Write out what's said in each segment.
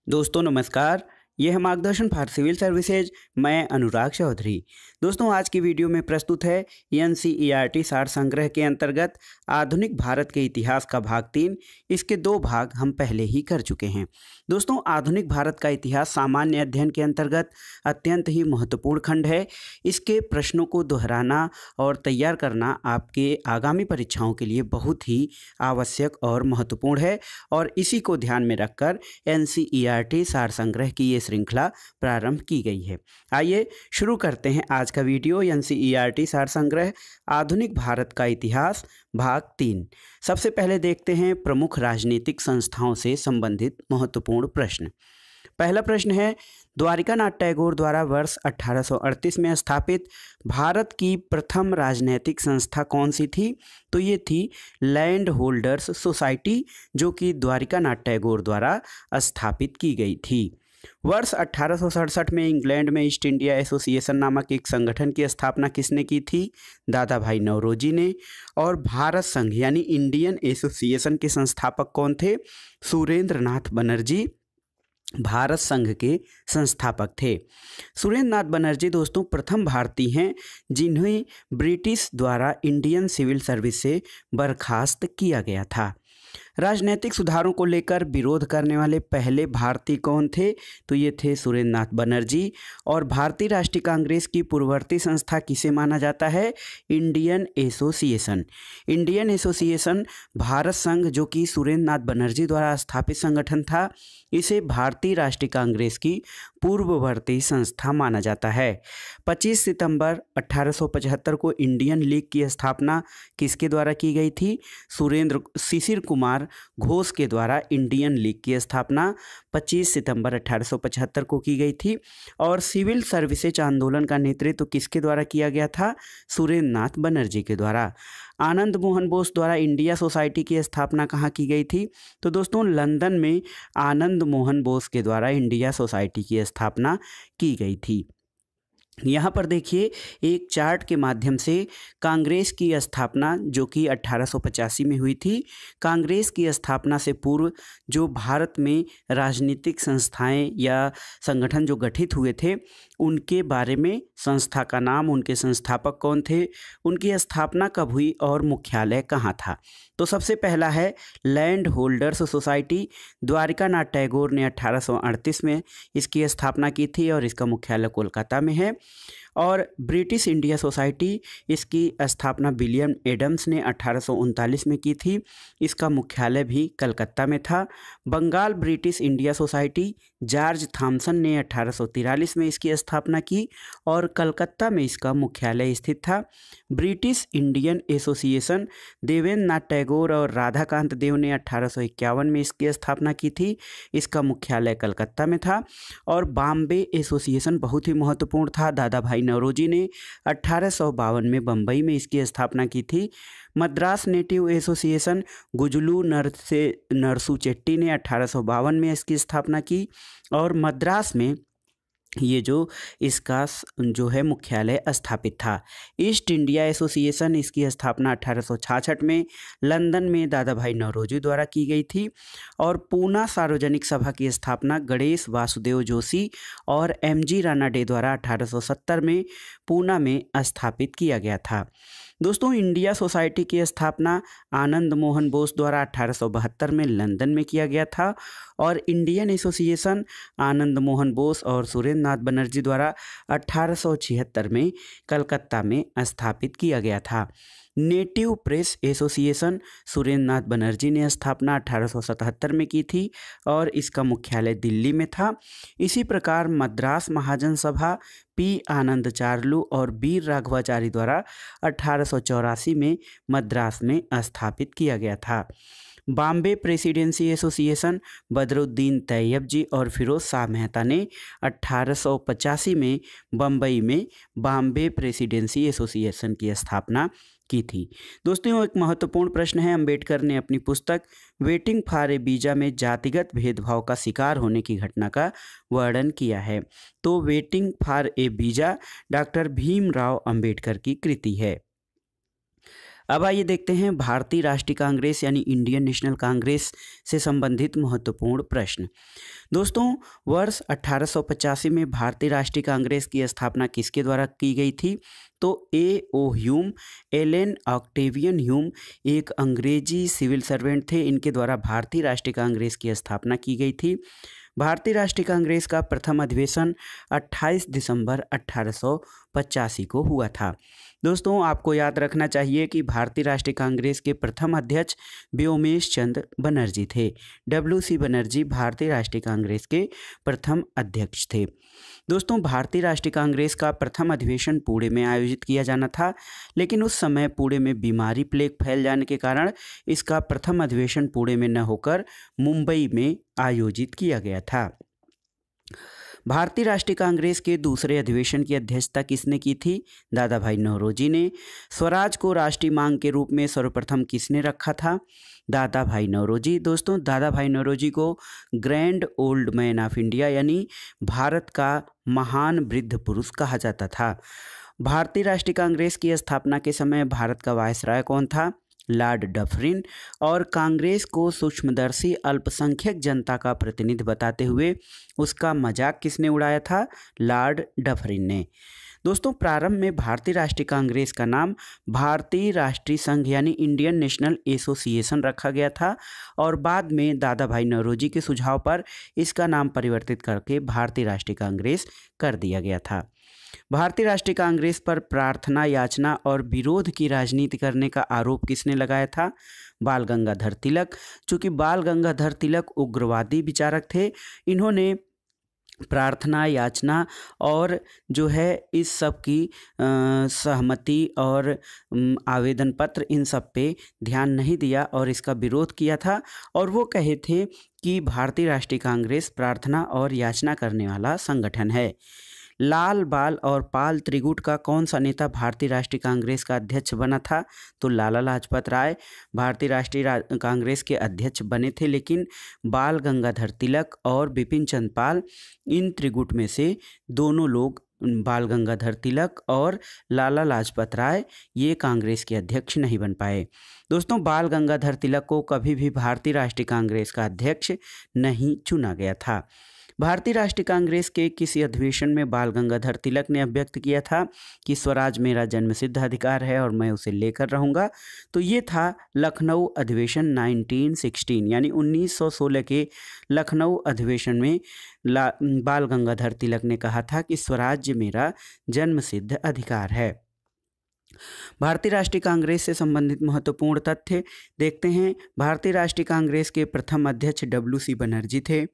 दोस्तों नमस्कार। ये है मार्गदर्शन फॉर सिविल सर्विसेज। मैं अनुराग चौधरी। दोस्तों आज की वीडियो में प्रस्तुत है एनसीईआरटी सार संग्रह के अंतर्गत आधुनिक भारत के इतिहास का भाग 3। इसके 2 भाग हम पहले ही कर चुके हैं। दोस्तों आधुनिक भारत का इतिहास सामान्य अध्ययन के अंतर्गत अत्यंत ही महत्वपूर्ण खंड है। इसके प्रश्नों को दोहराना और तैयार करना आपके आगामी परीक्षाओं के लिए बहुत ही आवश्यक और महत्वपूर्ण है और इसी को ध्यान में रखकर एनसीईआरटी सार संग्रह की ये श्रृंखला प्रारंभ की गई है। आइए शुरू करते हैं आज का वीडियो। एनसीईआरटी सार संग्रह आधुनिक भारत का इतिहास भाग 3। सबसे पहले देखते हैं प्रमुख राजनीतिक संस्थाओं से संबंधित महत्वपूर्ण प्रश्न। पहला प्रश्न है, द्वारिकानाथ टैगोर द्वारा वर्ष 1838 में स्थापित भारत की प्रथम राजनैतिक संस्था कौन सी थी? तो ये थी लैंड होल्डर्स सोसाइटी, जो कि द्वारिकानाथ टैगोर द्वारा स्थापित की गई थी। वर्ष 1867 में इंग्लैंड में ईस्ट इंडिया एसोसिएशन नामक एक संगठन की स्थापना किसने की थी? दादा भाई नौरोजी ने। और भारत संघ यानी इंडियन एसोसिएशन के संस्थापक कौन थे? सुरेंद्र नाथ बनर्जी भारत संघ के संस्थापक थे। सुरेंद्र नाथ बनर्जी दोस्तों प्रथम भारतीय हैं जिन्हें ब्रिटिश द्वारा इंडियन सिविल सर्विस से बर्खास्त किया गया था। राजनीतिक सुधारों को लेकर विरोध करने वाले पहले भारतीय कौन थे? तो ये थे सुरेंद्र नाथ बनर्जी। और भारतीय राष्ट्रीय कांग्रेस की पूर्ववर्ती संस्था किसे माना जाता है? Indian association. Indian association Bharat संघ, जो कि सुरेंद्र नाथ बनर्जी द्वारा स्थापित संगठन था, इसे भारतीय राष्ट्रीय कांग्रेस की पूर्ववर्ती संस्था माना जाता है। 25 सितंबर 1875 को इंडियन लीग की स्थापना किसके द्वारा की गई थी? शिशिर कुमार घोष के द्वारा इंडियन लीग की स्थापना 25 सितंबर 1875 को की गई थी। और सिविल सर्विसेज आंदोलन का नेतृत्व किसके द्वारा किया गया था? सुरेंद्र नाथ बनर्जी के द्वारा। आनंद मोहन बोस द्वारा इंडिया सोसाइटी की स्थापना कहाँ की गई थी? तो दोस्तों लंदन में आनंद मोहन बोस के द्वारा इंडिया सोसाइटी की स्थापना की गई थी। यहाँ पर देखिए एक चार्ट के माध्यम से कांग्रेस की स्थापना जो कि 1885 में हुई थी। कांग्रेस की स्थापना से पूर्व जो भारत में राजनीतिक संस्थाएं या संगठन जो गठित हुए थे उनके बारे में, संस्था का नाम, उनके संस्थापक कौन थे, उनकी स्थापना कब हुई और मुख्यालय कहाँ था। तो सबसे पहला है land holders society. Dwarikanath Tagore ने 1838 में इसकी स्थापना की थी और इसका मुख्यालय कोलकाता में है। और ब्रिटिश इंडिया सोसाइटी, इसकी स्थापना विलियम एडम्स ने 1839 में की थी। इसका मुख्यालय भी कलकत्ता में था। Bengal British India society, George Thomson ने 1843 में इसकी स्थापना की और कलकत्ता में इसका मुख्यालय स्थित था। British Indian association, Devendra Nath Tagore और राधाकांत देव ने 1851 में इसकी स्थापना की थी। इसका मुख्यालय कलकत्ता में था। और बॉम्बे एसोसिएशन बहुत ही महत्वपूर्ण था। दादा भाई नौरोजी ने 1852 में बम्बई में इसकी स्थापना की थी। मद्रास नेटिव एसोसिएशन, गुजलू नरसू चेट्टी ने 1852 में इसकी स्थापना की और मद्रास में ये इसका जो है मुख्यालय स्थापित था। ईस्ट इंडिया एसोसिएशन, इसकी स्थापना 1866 में लंदन में दादा भाई नौरोजी द्वारा की गई थी। और पूना सार्वजनिक सभा की स्थापना गणेश वासुदेव जोशी और एमजी रानाडे द्वारा 1870 में पूना में स्थापित किया गया था। दोस्तों इंडिया सोसाइटी की स्थापना आनंद मोहन बोस द्वारा 1872 में लंदन में किया गया था। और इंडियन एसोसिएशन आनंद मोहन बोस और सुरेंद्र नाथ बनर्जी द्वारा 1876 में कलकत्ता में स्थापित किया गया था। नेटिव प्रेस एसोसिएशन, सुरेंद्र नाथ बनर्जी ने स्थापना 1877 में की थी और इसका मुख्यालय दिल्ली में था। इसी प्रकार मद्रास महाजन सभा पी आनंद चार्लू और बीर राघवाचारी द्वारा 1884 में मद्रास में स्थापित किया गया था। बॉम्बे प्रेसिडेंसी एसोसिएशन, बदरुद्दीन तैयब जी और फिरोज शाह मेहता ने 1885 में बम्बई में बॉम्बे प्रेसिडेंसी एसोसिएशन की स्थापना की थी। दोस्तों एक महत्वपूर्ण प्रश्न है, अंबेडकर ने अपनी पुस्तक वेटिंग फॉर ए वीजा में जातिगत भेदभाव का शिकार होने की घटना का वर्णन किया है। तो waiting for A visa doctor Bhimrao Ambedkar की कृति है। अब आइए देखते हैं भारतीय राष्ट्रीय कांग्रेस यानी इंडियन नेशनल कांग्रेस से संबंधित महत्वपूर्ण प्रश्न। दोस्तों, वर्ष 1885 में भारतीय राष्ट्रीय कांग्रेस की स्थापना किसके द्वारा की गई थी? तो A O Hume, Allan Octavian Hume एक अंग्रेजी सिविल सर्वेंट थे। इनके द्वारा भारतीय राष्ट्रीय कांग्रेस की स्थापना की गई थी। भारतीय राष्ट्रीय कांग्रेस का प्रथम अधिवेशन 28 दिसंबर 1885 को हुआ था। दोस्तों, आपको याद रखना चाहिए कि भारतीय राष्ट्रीय कांग्रेस के प्रथम अध्यक्ष व्योमेश चंद्र बनर्जी थे। WC बनर्जी भारतीय राष्ट्रीय कांग्रेस के प्रथम अध्यक्ष थे। दोस्तों, भारतीय राष्ट्रीय कांग्रेस का प्रथम अधिवेशन पुणे में आयोजित किया जाना था, लेकिन उस समय पुणे में बीमारी प्लेग फैल जाने के कारण इसका प्रथम अधिवेशन पुणे में न होकर मुंबई में आयोजित किया गया था। भारतीय राष्ट्रीय कांग्रेस के दूसरे अधिवेशन की अध्यक्षता किसने की थी? दादा भाई नौरोजी ने। स्वराज को राष्ट्रीय मांग के रूप में सर्वप्रथम किसने रखा था? दादा भाई नौरोजी। दोस्तों, दादा भाई नौरोजी को grand old man of India यानी भारत का महान वृद्ध पुरुष कहा जाता था। भारतीय राष्ट्रीय कांग्रेस की स्थापना के समय भारत का वायसराय कौन था? Lord Dufferin. और कांग्रेस को सूक्ष्मदर्शी अल्पसंख्यक जनता का प्रतिनिधि बताते हुए उसका मजाक किसने उड़ाया था? लॉर्ड डफरिन ने। दोस्तों, प्रारंभ में भारतीय राष्ट्रीय कांग्रेस का नाम भारतीय राष्ट्रीय संघ यानी इंडियन नेशनल एसोसिएशन रखा गया था और बाद में दादा भाई नौरोजी के सुझाव पर इसका नाम परिवर्तित करके भारतीय राष्ट्रीय कांग्रेस कर दिया गया था। भारतीय राष्ट्रीय कांग्रेस पर प्रार्थना, याचना और विरोध की राजनीति करने का आरोप किसने लगाया था? बाल गंगाधर तिलक। चूंकि बाल गंगाधर तिलक उग्रवादी विचारक थे, इन्होंने प्रार्थना, याचना और जो है इस सब की सहमति और आवेदन पत्र इन सब पे ध्यान नहीं दिया और इसका विरोध किया था। और वो कहे थे कि भारतीय राष्ट्रीय कांग्रेस प्रार्थना और याचना करने वाला संगठन है। लाल, बाल और पाल त्रिगुट का कौन सा नेता भारतीय राष्ट्रीय कांग्रेस का अध्यक्ष बना था? तो लाला लाजपत राय भारतीय राष्ट्रीय कांग्रेस के अध्यक्ष बने थे, लेकिन बाल गंगाधर तिलक और बिपिन चंद्र पाल इन त्रिगुट में से दोनों लोग, बाल गंगाधर तिलक और लाला लाजपत राय, ये कांग्रेस के अध्यक्ष नहीं बन पाए। दोस्तों, बाल गंगाधर तिलक को कभी भी भारतीय राष्ट्रीय कांग्रेस का अध्यक्ष नहीं चुना गया था। भारतीय राष्ट्रीय कांग्रेस के किसी अधिवेशन में बाल गंगाधर तिलक ने अभिव्यक्त किया था कि स्वराज मेरा जन्मसिद्ध अधिकार है और मैं उसे लेकर रहूंगा? तो ये था लखनऊ अधिवेशन 1916 यानी 1916 के लखनऊ अधिवेशन में बाल गंगाधर तिलक ने कहा था कि स्वराज्य मेरा जन्मसिद्ध अधिकार है। भारतीय राष्ट्रीय कांग्रेस से संबंधित महत्वपूर्ण तथ्य देखते हैं। भारतीय राष्ट्रीय कांग्रेस के प्रथम अध्यक्ष WC बनर्जी थे।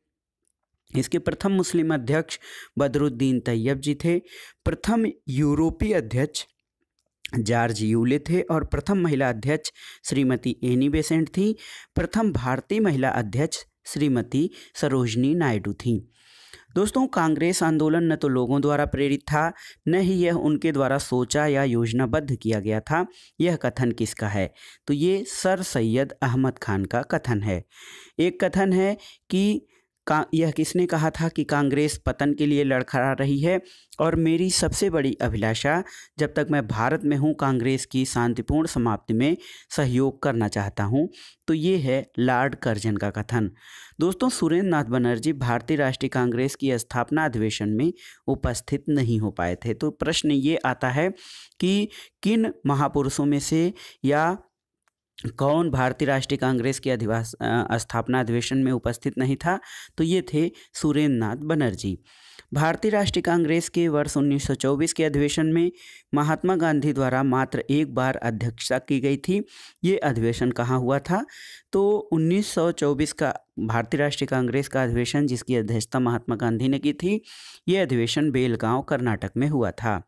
इसके प्रथम मुस्लिम अध्यक्ष बदरुद्दीन तैयब जी थे। प्रथम यूरोपीय अध्यक्ष जॉर्ज यूले थे और प्रथम महिला अध्यक्ष श्रीमती एनी बेसेंट थी। प्रथम भारतीय महिला अध्यक्ष श्रीमती सरोजनी नायडू थी। दोस्तों, कांग्रेस आंदोलन न तो लोगों द्वारा प्रेरित था, न ही यह उनके द्वारा सोचा या योजनाबद्ध किया गया था। यह कथन किसका है? तो ये सर सैयद अहमद खान का कथन है। एक कथन है कि यह किसने कहा था कि कांग्रेस पतन के लिए लड़खड़ा रही है और मेरी सबसे बड़ी अभिलाषा जब तक मैं भारत में हूँ कांग्रेस की शांतिपूर्ण समाप्ति में सहयोग करना चाहता हूँ। तो ये है लॉर्ड कर्जन का कथन। दोस्तों, सुरेंद्र नाथ बनर्जी भारतीय राष्ट्रीय कांग्रेस की स्थापना अधिवेशन में उपस्थित नहीं हो पाए थे। तो प्रश्न ये आता है कि किन महापुरुषों में से या कौन भारतीय राष्ट्रीय कांग्रेस के स्थापना अधिवेशन में उपस्थित नहीं था? तो ये थे सुरेंद्र नाथ बनर्जी। भारतीय राष्ट्रीय कांग्रेस के वर्ष 1924 के अधिवेशन में महात्मा गांधी द्वारा मात्र एक बार अध्यक्षता की गई थी। ये अधिवेशन कहाँ हुआ था? तो 1924 का भारतीय राष्ट्रीय कांग्रेस का अधिवेशन जिसकी अध्यक्षता महात्मा गांधी ने की थी, ये अधिवेशन बेलगांव कर्नाटक में हुआ था।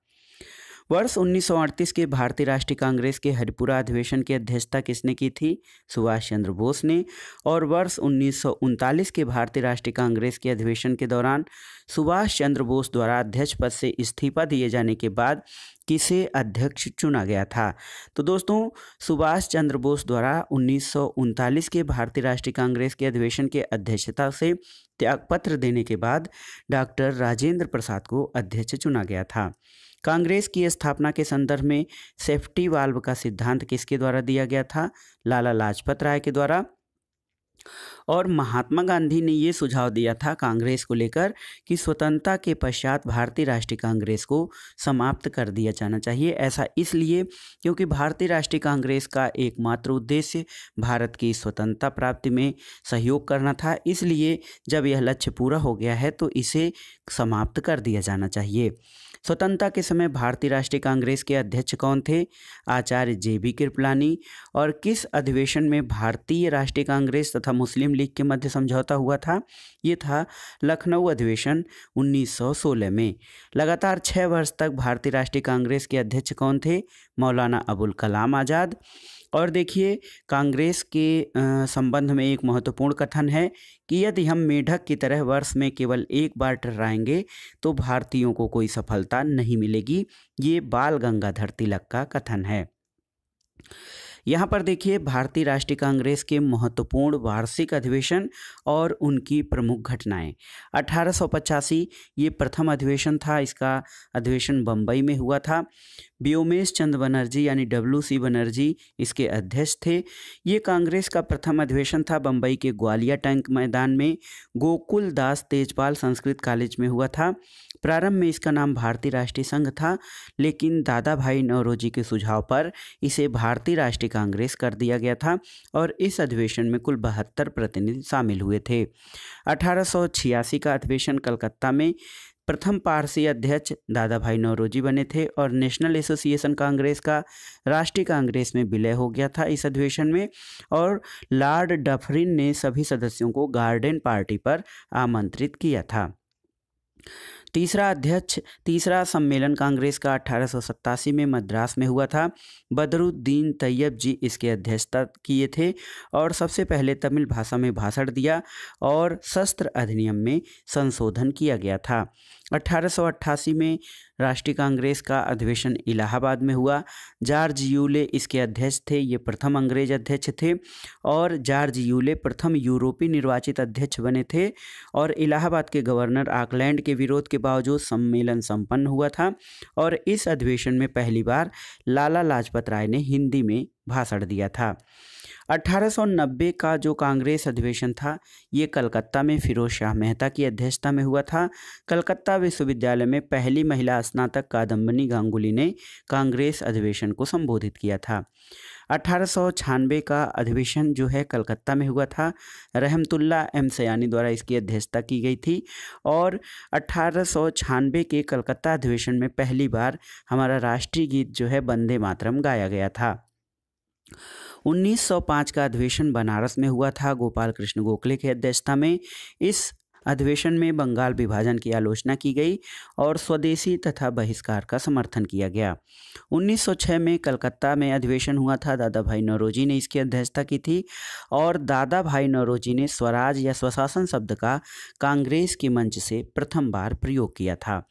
वर्ष 1938 के भारतीय राष्ट्रीय कांग्रेस के हरिपुरा अधिवेशन की अध्यक्षता किसने की थी? सुभाष चंद्र बोस ने। और वर्ष 1939 के भारतीय राष्ट्रीय कांग्रेस के अधिवेशन के दौरान सुभाष चंद्र बोस द्वारा अध्यक्ष पद से इस्तीफा दिए जाने के बाद किसे अध्यक्ष चुना गया था? तो दोस्तों, सुभाष चंद्र बोस द्वारा 1939 के भारतीय राष्ट्रीय कांग्रेस के अधिवेशन के अध्यक्षता से त्यागपत्र देने के बाद डॉक्टर राजेंद्र प्रसाद को अध्यक्ष चुना गया था। कांग्रेस की स्थापना के संदर्भ में सेफ्टी वाल्व का सिद्धांत किसके द्वारा दिया गया था? लाला लाजपत राय के द्वारा। और महात्मा गांधी ने ये सुझाव दिया था कांग्रेस को लेकर कि स्वतंत्रता के पश्चात भारतीय राष्ट्रीय कांग्रेस को समाप्त कर दिया जाना चाहिए। ऐसा इसलिए क्योंकि भारतीय राष्ट्रीय कांग्रेस का एकमात्र उद्देश्य भारत की स्वतंत्रता प्राप्ति में सहयोग करना था। इसलिए जब यह लक्ष्य पूरा हो गया है तो इसे समाप्त कर दिया जाना चाहिए। स्वतंत्रता के समय भारतीय राष्ट्रीय कांग्रेस के अध्यक्ष कौन थे? आचार्य JB कृपलानी। और किस अधिवेशन में भारतीय राष्ट्रीय कांग्रेस तथा मुस्लिम लीग के मध्य समझौता हुआ था? ये था लखनऊ अधिवेशन 1916 में। लगातार 6 वर्ष तक भारतीय राष्ट्रीय कांग्रेस के अध्यक्ष कौन थे? मौलाना अबुल कलाम आज़ाद। और देखिए, कांग्रेस के संबंध में एक महत्वपूर्ण कथन है कि यदि हम मेढक की तरह वर्ष में केवल एक बार टर्राएंगे तो भारतीयों को कोई सफलता नहीं मिलेगी। ये बाल गंगाधर तिलक का कथन है। यहाँ पर देखिए भारतीय राष्ट्रीय कांग्रेस के महत्वपूर्ण वार्षिक अधिवेशन और उनकी प्रमुख घटनाएं। 1885 ये प्रथम अधिवेशन था। इसका अधिवेशन बम्बई में हुआ था। व्योमेश चंद्र बनर्जी यानी WC बनर्जी इसके अध्यक्ष थे। ये कांग्रेस का प्रथम अधिवेशन था। बम्बई के ग्वालिया टैंक मैदान में गोकुल दास तेजपाल संस्कृत कॉलेज में हुआ था। प्रारंभ में इसका नाम भारतीय राष्ट्रीय संघ था, लेकिन दादा भाई नौरोजी के सुझाव पर इसे भारतीय राष्ट्रीय कांग्रेस कर दिया गया था और इस अधिवेशन में कुल 72 प्रतिनिधि शामिल हुए थे। 1886 का अधिवेशन कलकत्ता में प्रथम पारसी अध्यक्ष दादा भाई नौरोजी बने थे और नेशनल एसोसिएशन कांग्रेस का राष्ट्रीय कांग्रेस में विलय हो गया था इस अधिवेशन में। और लॉर्ड डफरिन ने सभी सदस्यों को गार्डन पार्टी पर आमंत्रित किया था। तीसरा सम्मेलन कांग्रेस का 1887 में मद्रास में हुआ था। बदरुद्दीन तैयब जी इसके अध्यक्षता किए थे और सबसे पहले तमिल भाषा में भाषण दिया और शस्त्र अधिनियम में संशोधन किया गया था। 1888 में राष्ट्रीय कांग्रेस का अधिवेशन इलाहाबाद में हुआ। जॉर्ज यूले इसके अध्यक्ष थे। ये प्रथम अंग्रेज अध्यक्ष थे और जॉर्ज यूले प्रथम यूरोपीय निर्वाचित अध्यक्ष बने थे और इलाहाबाद के गवर्नर ऑकलैंड के विरोध के बावजूद सम्मेलन संपन्न हुआ था। और इस अधिवेशन में पहली बार लाला लाजपत राय ने हिंदी में भाषण दिया था। 1890 का जो कांग्रेस अधिवेशन था ये कलकत्ता में फिरोज शाह मेहता की अध्यक्षता में हुआ था। कलकत्ता विश्वविद्यालय में पहली महिला स्नातक कादम्बिनी गांगुली ने कांग्रेस अधिवेशन को संबोधित किया था। 1896 का अधिवेशन जो है कलकत्ता में हुआ था। रहमतुल्लाह एम सयानी द्वारा इसकी अध्यक्षता की गई थी और 1896 के कलकत्ता अधिवेशन में पहली बार हमारा राष्ट्रीय गीत जो है वंदे मातरम गाया गया था। 1905 का अधिवेशन बनारस में हुआ था गोपाल कृष्ण गोखले की अध्यक्षता में। इस अधिवेशन में बंगाल विभाजन की आलोचना की गई और स्वदेशी तथा बहिष्कार का समर्थन किया गया। 1906 में कलकत्ता में अधिवेशन हुआ था। दादा भाई नौरोजी ने इसकी अध्यक्षता की थी और दादा भाई नौरोजी ने स्वराज या स्वशासन शब्द का कांग्रेस के मंच से प्रथम बार प्रयोग किया था।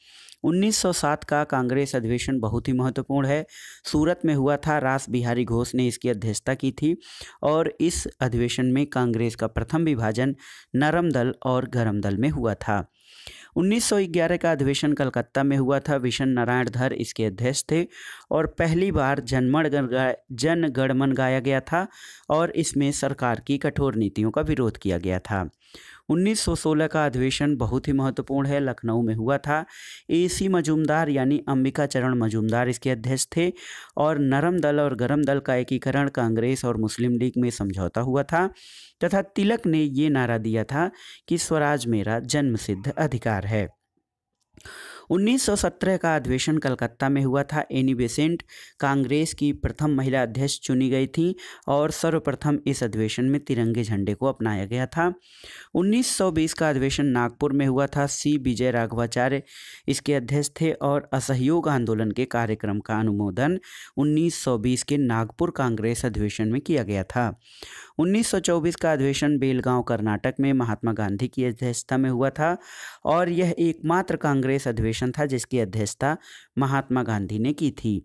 1907 का कांग्रेस अधिवेशन बहुत ही महत्वपूर्ण है। सूरत में हुआ था। रास बिहारी घोष ने इसकी अध्यक्षता की थी और इस अधिवेशन में कांग्रेस का प्रथम विभाजन नरम दल और गरम दल में हुआ था। 1911 का अधिवेशन कलकत्ता में हुआ था। विशन नारायण धर इसके अध्यक्ष थे और पहली बार जन गण मन गाया गया था और इसमें सरकार की कठोर नीतियों का विरोध किया गया था। 1916 का अधिवेशन बहुत ही महत्वपूर्ण है। लखनऊ में हुआ था। AC मजूमदार यानी अंबिका चरण मजूमदार इसके अध्यक्ष थे और नरम दल और गरम दल का एकीकरण कांग्रेस और मुस्लिम लीग में समझौता हुआ था तथा तिलक ने ये नारा दिया था कि स्वराज मेरा जन्मसिद्ध अधिकार है। 1917 का अधिवेशन कलकत्ता में हुआ था। एनी बेसेंट कांग्रेस की प्रथम महिला अध्यक्ष चुनी गई थी और सर्वप्रथम इस अधिवेशन में तिरंगे झंडे को अपनाया गया था। 1920 का अधिवेशन नागपुर में हुआ था। C विजय राघवाचार्य इसके अध्यक्ष थे और असहयोग आंदोलन के कार्यक्रम का अनुमोदन 1920 के नागपुर कांग्रेस अधिवेशन में किया गया था। 1924 का अधिवेशन बेलगांव कर्नाटक में महात्मा गांधी की अध्यक्षता में हुआ था और यह एकमात्र कांग्रेस अधिवेशन था जिसकी अध्यक्षता महात्मा गांधी ने की थी।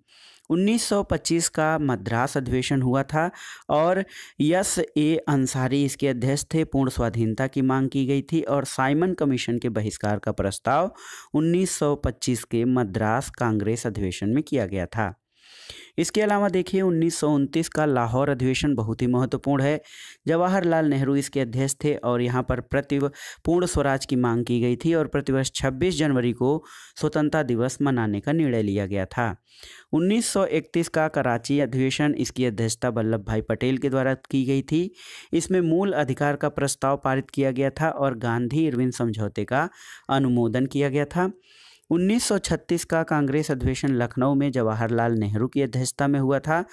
1925 का मद्रास अधिवेशन हुआ था और एस अंसारी इसके अध्यक्ष थे। पूर्ण स्वाधीनता की मांग की गई थी और साइमन कमीशन के बहिष्कार का प्रस्ताव 1925 के मद्रास कांग्रेस अधिवेशन में किया गया था। इसके अलावा देखिए 1929 का लाहौर अधिवेशन बहुत ही महत्वपूर्ण है। जवाहरलाल नेहरू इसके अध्यक्ष थे और यहाँ पर पूर्ण स्वराज की मांग की गई थी और प्रतिवर्ष 26 जनवरी को स्वतंत्रता दिवस मनाने का निर्णय लिया गया था। 1931 का कराची अधिवेशन, इसकी अध्यक्षता वल्लभ भाई पटेल के द्वारा की गई थी। इसमें मूल अधिकार का प्रस्ताव पारित किया गया था और गांधी इरविन समझौते का अनुमोदन किया गया था। 1936 का कांग्रेस अधिवेशन लखनऊ में जवाहरलाल नेहरू की अध्यक्षता में हुआ था।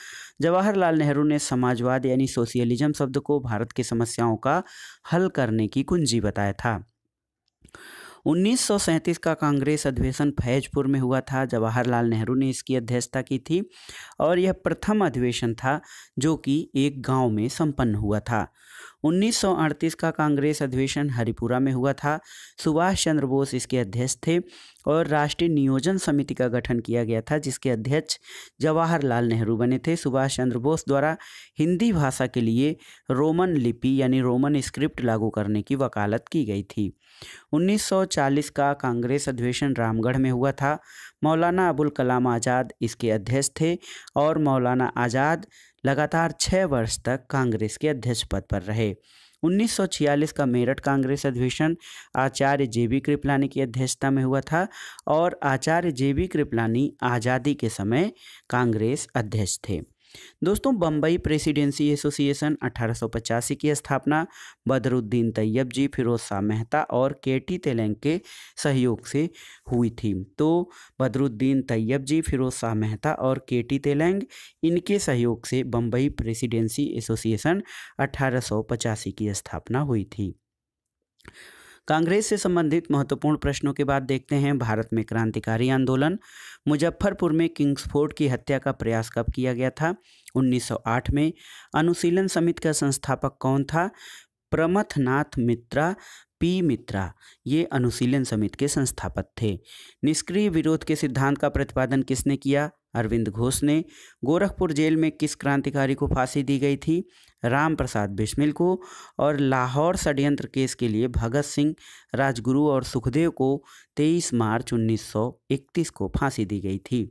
जवाहरलाल नेहरू ने समाजवाद यानी सोशलिज्म शब्द को भारत की समस्याओं का हल करने की कुंजी बताया था। 1937 का कांग्रेस अधिवेशन फैजपुर में हुआ था। जवाहरलाल नेहरू ने इसकी अध्यक्षता की थी और यह प्रथम अधिवेशन था जो कि एक गांव में संपन्न हुआ था। 1938 का कांग्रेस अधिवेशन हरिपुरा में हुआ था। सुभाष चंद्र बोस इसके अध्यक्ष थे और राष्ट्रीय नियोजन समिति का गठन किया गया था जिसके अध्यक्ष जवाहरलाल नेहरू बने थे। सुभाष चंद्र बोस द्वारा हिंदी भाषा के लिए रोमन लिपि यानी रोमन स्क्रिप्ट लागू करने की वकालत की गई थी। 1940 का कांग्रेस अधिवेशन रामगढ़ में हुआ था। मौलाना अबुल कलाम आज़ाद इसके अध्यक्ष थे और मौलाना आज़ाद लगातार 6 वर्ष तक कांग्रेस के अध्यक्ष पद पर रहे। 1946 का मेरठ कांग्रेस अधिवेशन आचार्य JB कृपलानी की अध्यक्षता में हुआ था और आचार्य JB कृपलानी आज़ादी के समय कांग्रेस अध्यक्ष थे। दोस्तों, बम्बई प्रेसिडेंसी एसोसिएशन 1885 की स्थापना बदरुद्दीन तैयब जी, फिरोज शाह मेहता और KT तेलंग के सहयोग से हुई थी। तो बदरुद्दीन तैयब जी, फिरोज शाह मेहता और KT तेलंग, इनके सहयोग से बम्बई प्रेसिडेंसी एसोसिएशन 1885 की स्थापना हुई थी। कांग्रेस से संबंधित महत्वपूर्ण प्रश्नों के बाद देखते हैं भारत में क्रांतिकारी आंदोलन। मुजफ्फरपुर में किंग्सफोर्ड की हत्या का प्रयास कब किया गया था? 1908 में। अनुशीलन समिति का संस्थापक कौन था? प्रमथनाथ मित्रा, P मित्रा, ये अनुशीलन समिति के संस्थापक थे। निष्क्रिय विरोध के सिद्धांत का प्रतिपादन किसने किया? अरविंद घोष ने। गोरखपुर जेल में किस क्रांतिकारी को फांसी दी गई थी? राम प्रसाद बिस्मिल को। और लाहौर षड्यंत्र केस के लिए भगत सिंह, राजगुरु और सुखदेव को 23 मार्च 1931 को फांसी दी गई थी।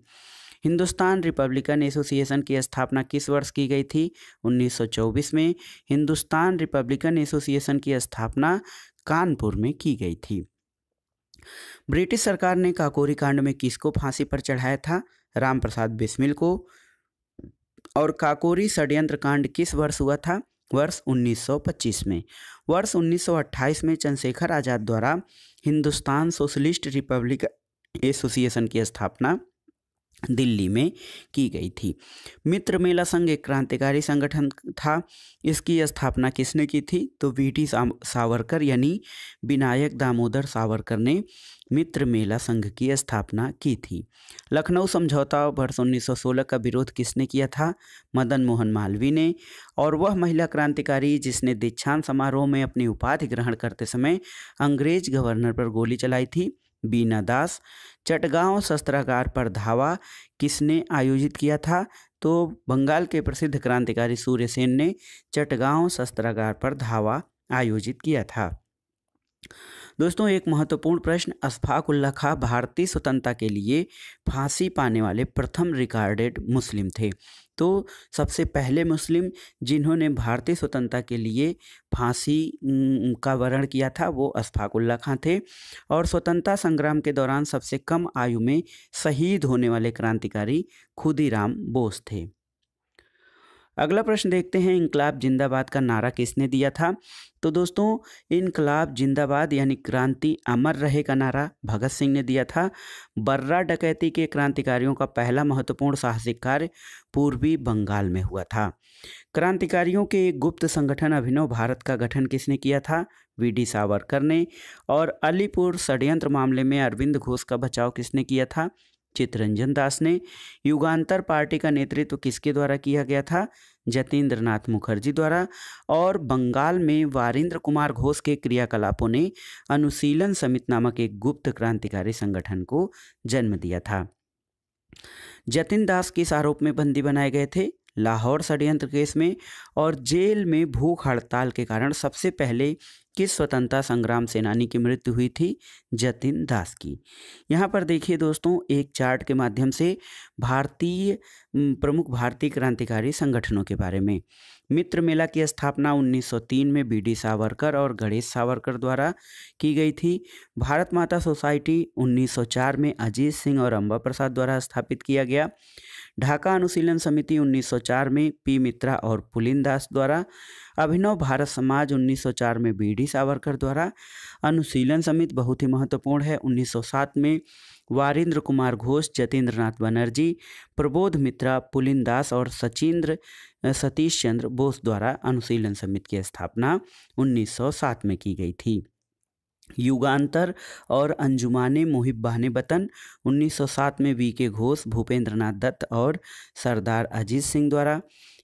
हिंदुस्तान रिपब्लिकन एसोसिएशन की स्थापना किस वर्ष की गई थी? 1924 में। हिंदुस्तान रिपब्लिकन एसोसिएशन की स्थापना कानपुर में की गई थी। ब्रिटिश सरकार ने काकोरी कांड में किसको फांसी पर चढ़ाया था? राम प्रसाद बिस्मिल को। और काकोरी षड्यंत्र कांड किस वर्ष हुआ था? वर्ष 1925 में। वर्ष 1928 में चंद्रशेखर आज़ाद द्वारा हिंदुस्तान सोशलिस्ट रिपब्लिकन एसोसिएशन की स्थापना दिल्ली में की गई थी। मित्र मेला संघ एक क्रांतिकारी संगठन था। इसकी स्थापना किसने की थी? तो VT सावरकर यानी विनायक दामोदर सावरकर ने मित्र मेला संघ की स्थापना की थी। लखनऊ समझौता वर्ष 1916 का विरोध किसने किया था? मदन मोहन मालवीय ने। और वह महिला क्रांतिकारी जिसने दीक्षांत समारोह में अपनी उपाधि ग्रहण करते समय अंग्रेज गवर्नर पर गोली चलाई थी? बीना दास। चटगांव शस्त्रागार पर धावा किसने आयोजित किया था? तो बंगाल के प्रसिद्ध क्रांतिकारी सूर्य सेन ने चटगांव शस्त्रागार पर धावा आयोजित किया था। दोस्तों, एक महत्वपूर्ण प्रश्न, अशफाक उल्लाह खां भारतीय स्वतंत्रता के लिए फांसी पाने वाले प्रथम रिकॉर्डेड मुस्लिम थे। तो सबसे पहले मुस्लिम जिन्होंने भारतीय स्वतंत्रता के लिए फांसी का वर्ण किया था वो अशफाक उल्लाह खां थे। और स्वतंत्रता संग्राम के दौरान सबसे कम आयु में शहीद होने वाले क्रांतिकारी खुदीराम बोस थे। अगला प्रश्न देखते हैं, इनकलाब जिंदाबाद का नारा किसने दिया था? तो दोस्तों, इनकलाब जिंदाबाद यानी क्रांति अमर रहे का नारा भगत सिंह ने दिया था। बर्रा डकैती के क्रांतिकारियों का पहला महत्वपूर्ण साहसिक कार्य पूर्वी बंगाल में हुआ था। क्रांतिकारियों के एक गुप्त संगठन अभिनव भारत का गठन किसने किया था? VD सावरकर ने। और अलीपुर षड्यंत्र मामले में अरविंद घोष का बचाव किसने किया था? चित्तरंजन दास ने। युगांतर पार्टी का नेतृत्व किसके द्वारा किया गया था? जतीन्द्र नाथ मुखर्जी द्वारा। और बंगाल में वारिंद्र कुमार घोष के क्रियाकलापों ने अनुशीलन समिति नामक एक गुप्त क्रांतिकारी संगठन को जन्म दिया था। जतिन दास किस आरोप में बंदी बनाए गए थे? लाहौर षड्यंत्र केस में। और जेल में भूख हड़ताल के कारण सबसे पहले किस स्वतंत्रता संग्राम सेनानी की मृत्यु हुई थी? जतिन दास की। यहाँ पर देखिए दोस्तों, एक चार्ट के माध्यम से प्रमुख भारतीय क्रांतिकारी संगठनों के बारे में। मित्र मेला की स्थापना 1903 में बी डी सावरकर और गणेश सावरकर द्वारा की गई थी। भारत माता सोसाइटी 1904 में अजीत सिंह और अम्बा प्रसाद द्वारा स्थापित किया गया। ढाका अनुशीलन समिति 1904 में पी मित्रा और पुलिन दास द्वारा। अभिनव भारत समाज 1904 में बी डी सावरकर द्वारा। अनुशीलन समिति बहुत ही महत्वपूर्ण है, 1907 में वारिंद्र कुमार घोष, जतीन्द्र नाथ बनर्जी, प्रबोध मित्रा, पुलिन दास और सतीश चंद्र बोस द्वारा अनुशीलन समिति की स्थापना 1907 में की गई थी। युगांतर और अंजुमाने मुहिब्बाने वतन 1907 में वी के घोष, भूपेंद्र नाथ दत्त और सरदार अजीत सिंह द्वारा।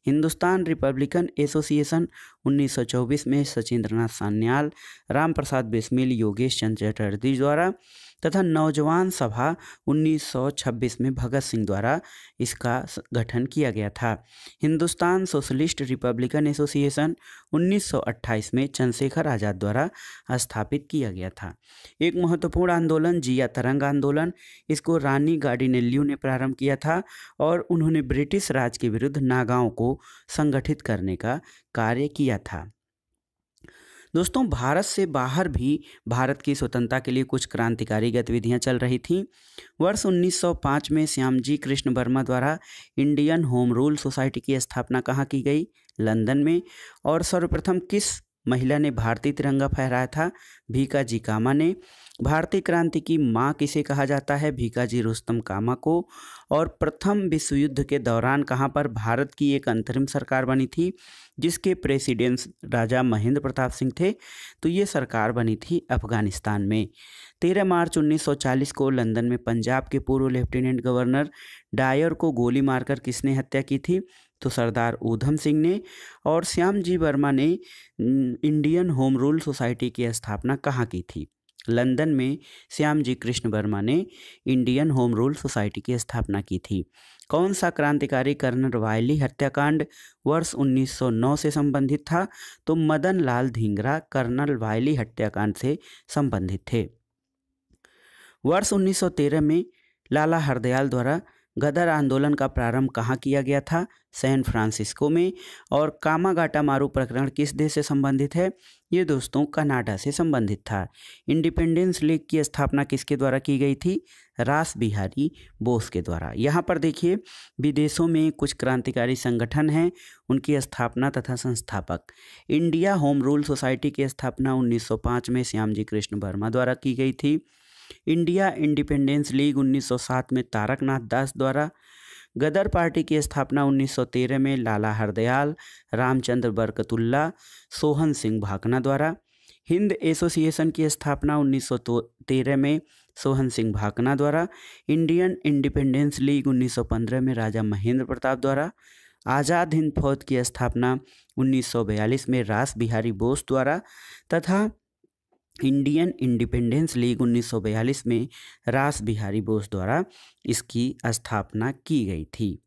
हिंदुस्तान रिपब्लिकन एसोसिएशन 1924 में सचिंद्र नाथ सान्याल, राम प्रसाद बिस्मिल, योगेश चंद्र चटर्जी द्वारा। तथा नौजवान सभा 1926 में भगत सिंह द्वारा इसका गठन किया गया था। हिंदुस्तान सोशलिस्ट रिपब्लिकन एसोसिएशन 1928 में चंद्रशेखर आज़ाद द्वारा स्थापित किया गया था। एक महत्वपूर्ण आंदोलन जिया तरंग आंदोलन, इसको रानी गार्डिनेल्यू ने प्रारंभ किया था और उन्होंने ब्रिटिश राज के विरुद्ध नागाओं को संगठित करने का कार्य किया था। दोस्तों, भारत से बाहर भी भारत की स्वतंत्रता के लिए कुछ क्रांतिकारी गतिविधियां चल रही थीं। वर्ष 1905 में श्यामजी कृष्ण वर्मा द्वारा इंडियन होम रूल सोसाइटी की स्थापना कहाँ की गई? लंदन में। और सर्वप्रथम किस महिला ने भारतीय तिरंगा फहराया था? भीकाजी कामा ने। भारतीय क्रांति की मां किसे कहा जाता है? भीकाजी रुस्तम कामा को। और प्रथम विश्व युद्ध के दौरान कहां पर भारत की एक अंतरिम सरकार बनी थी जिसके प्रेसिडेंट राजा महेंद्र प्रताप सिंह थे? तो ये सरकार बनी थी अफगानिस्तान में। 13 मार्च 1940 को लंदन में पंजाब के पूर्व लेफ्टिनेंट गवर्नर डायर को गोली मारकर किसने हत्या की थी? तो सरदार ऊधम सिंह ने। और श्यामजी वर्मा ने इंडियन होम रूल सोसाइटी की स्थापना कहाँ की थी? लंदन में श्यामजी कृष्ण वर्मा ने इंडियन होम रूल सोसाइटी की स्थापना की थी। कौन सा क्रांतिकारी कर्नल वायली हत्याकांड वर्ष 1909 से संबंधित था? तो मदन लाल धिंगरा कर्नल वायली हत्याकांड से संबंधित थे। वर्ष 1913 में लाला हरदयाल द्वारा गदर आंदोलन का प्रारंभ कहाँ किया गया था? सैन फ्रांसिस्को में। और कामागाटा मारू प्रकरण किस देश से संबंधित है? ये दोस्तों कनाडा से संबंधित था। इंडिपेंडेंस लीग की स्थापना किसके द्वारा की गई थी? रास बिहारी बोस के द्वारा। यहाँ पर देखिए, विदेशों में कुछ क्रांतिकारी संगठन हैं, उनकी स्थापना तथा संस्थापक। इंडिया होम रूल सोसाइटी की स्थापना 1905 में श्यामजी कृष्ण वर्मा द्वारा की गई थी। इंडिया इंडिपेंडेंस लीग 1907 में तारकनाथ दास द्वारा। गदर पार्टी की स्थापना 1913 में लाला हरदयाल, रामचंद्र बरकतुल्ला, सोहन सिंह भाकना द्वारा। हिंद एसोसिएशन की स्थापना 1913 में सोहन सिंह भाकना द्वारा। इंडियन इंडिपेंडेंस लीग 1915 में राजा महेंद्र प्रताप द्वारा। आज़ाद हिंद फौज की स्थापना 1942 में रास बिहारी बोस द्वारा। तथा इंडियन इंडिपेंडेंस लीग 1942 में रास बिहारी बोस द्वारा इसकी स्थापना की गई थी।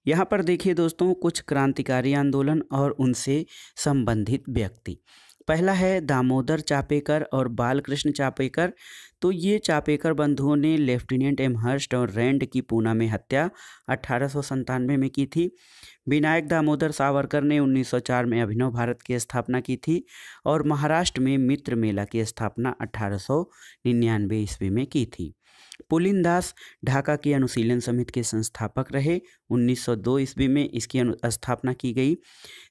यहाँ पर देखिए दोस्तों, कुछ क्रांतिकारी आंदोलन और उनसे संबंधित व्यक्ति। पहला है दामोदर चापेकर और बालकृष्ण चापेकर। तो ये चापेकर बंधुओं ने लेफ्टिनेंट एमहर्स्ट और रैंड की पूना में हत्या 1897 में की थी। विनायक दामोदर सावरकर ने 1904 में अभिनव भारत की स्थापना की थी। और महाराष्ट्र में मित्र मेला की स्थापना 1899 ईस्वी में की थी। पुलिन दास ढाका की अनुशीलन समिति के संस्थापक रहे। 1902 ईस्वी में इसकी स्थापना की गई।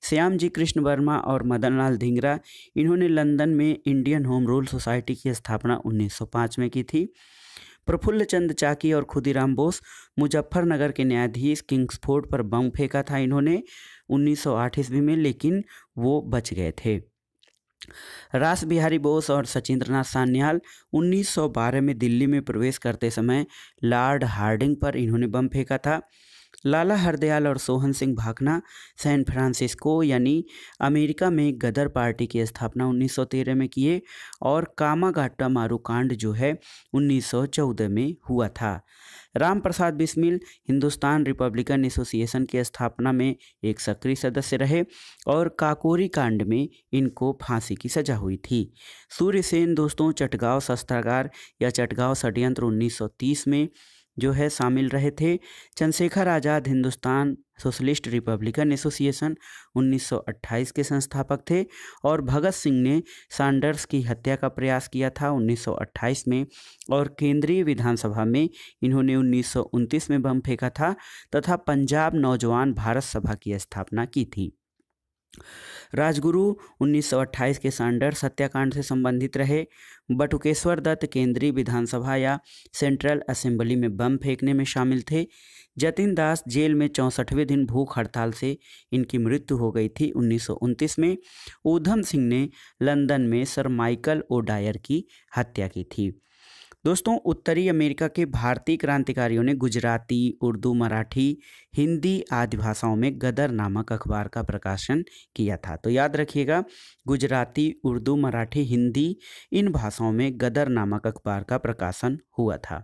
श्यामजी कृष्ण वर्मा और मदन लाल धिंगरा, इन्होंने लंदन में इंडियन होम रूल सोसाइटी की स्थापना 1905 में की थी। प्रफुल्ल चंद चाकी और खुदीराम बोस, मुजफ्फरनगर के न्यायाधीश, किंग्सफोर्ड पर बम फेंका था इन्होंने 1908 ईस्वी में, लेकिन वो बच गए थे। रास बिहारी बोस और सचिंद्रनाथ सान्याल 1912 में दिल्ली में प्रवेश करते समय लॉर्ड हार्डिंग पर इन्होंने बम फेंका था। लाला हरदयाल और सोहन सिंह भाकना सैन फ्रांसिस्को यानी अमेरिका में गदर पार्टी की स्थापना 1913 में किए और कामागाटा मारूकांड जो है 1914 में हुआ था। राम प्रसाद बिस्मिल हिंदुस्तान रिपब्लिकन एसोसिएशन की स्थापना में एक सक्रिय सदस्य रहे और काकोरी कांड में इनको फांसी की सजा हुई थी। सूर्यसेन दोस्तों चटगांव शस्त्रागार या चटगांव षड्यंत्र 1930 में जो है शामिल रहे थे। Chandrashekhar Azad Hindustan socialist Republican association 1928 के संस्थापक थे और भगत सिंह ने सैंडर्स की हत्या का प्रयास किया था 1928 में और केंद्रीय विधानसभा में इन्होंने 1929 में बम फेंका था तथा पंजाब नौजवान भारत सभा की स्थापना की थी। राजगुरु 1928 के सैंडर्स हत्याकांड से संबंधित रहे। बटुकेश्वर दत्त केंद्रीय विधानसभा या सेंट्रल असेंबली में बम फेंकने में शामिल थे। जतिन दास जेल में 64वें दिन भूख हड़ताल से इनकी मृत्यु हो गई थी 1929 में। ऊधम सिंह ने लंदन में सर माइकल ओडायर की हत्या की थी। दोस्तों उत्तरी अमेरिका के भारतीय क्रांतिकारियों ने गुजराती, उर्दू, मराठी, हिंदी आदि भाषाओं में गदर नामक अखबार का प्रकाशन किया था। तो याद रखिएगा गुजराती, उर्दू, मराठी, हिंदी इन भाषाओं में गदर नामक अखबार का प्रकाशन हुआ था।